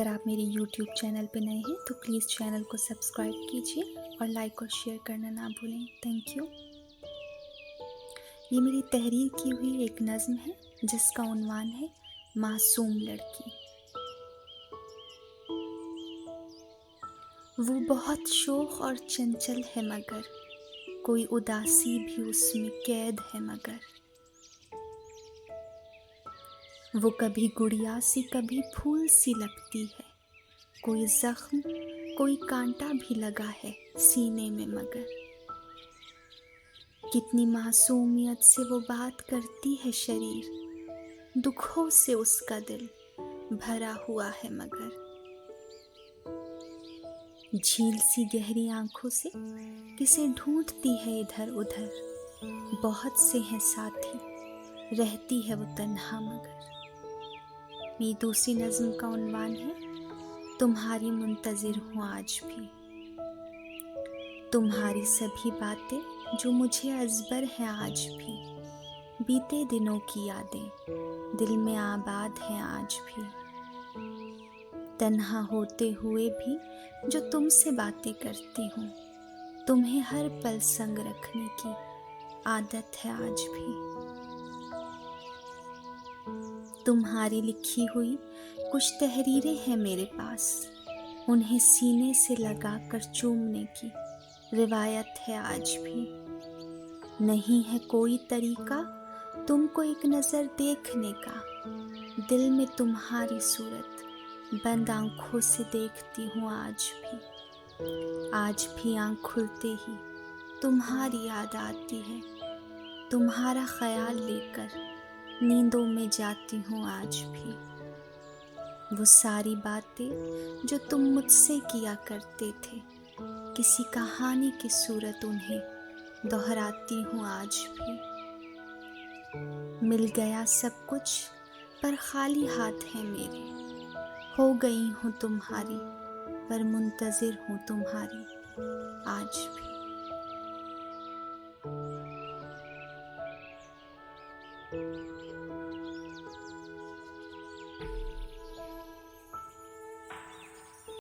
अगर आप मेरे YouTube चैनल पर नए हैं तो प्लीज़ चैनल को सब्सक्राइब कीजिए और लाइक और शेयर करना ना भूलें। Thank you. ये मेरी तहरीर की हुई एक नज़्म है जिसका उन्वान है मासूम लड़की। वो बहुत शोख और चंचल है मगर कोई उदासी भी उसमें कैद है मगर वो कभी गुड़िया सी कभी फूल सी लगती है। कोई जख्म कोई कांटा भी लगा है सीने में मगर कितनी मासूमियत से वो बात करती है शरीर दुखों से उसका दिल भरा हुआ है मगर झील सी गहरी आंखों से किसे ढूंढती है इधर उधर बहुत से हैं साथी रहती है वो तन्हा मगर। मेरी दूसरी नज़्म का उन्वान है तुम्हारी मुंतज़िर हूँ आज भी। तुम्हारी सभी बातें जो मुझे अज़बर हैं आज भी बीते दिनों की यादें दिल में आबाद हैं आज भी। तन्हा होते हुए भी जो तुमसे बातें करती हूँ तुम्हें हर पल संग रखने की आदत है आज भी। तुम्हारी लिखी हुई कुछ तहरीरें हैं मेरे पास उन्हें सीने से लगा कर चूमने की रिवायत है आज भी। नहीं है कोई तरीका तुमको एक नज़र देखने का दिल में तुम्हारी सूरत बंद आंखों से देखती हूँ आज भी आंख खुलते ही तुम्हारी याद आती है। तुम्हारा ख्याल लेकर नींदों में जाती हूँ आज भी। वो सारी बातें जो तुम मुझसे किया करते थे किसी कहानी की सूरत उन्हें दोहराती हूँ आज भी। मिल गया सब कुछ पर खाली हाथ है मेरे हो गई हूँ तुम्हारी पर मुंतज़िर हूँ तुम्हारी आज भी।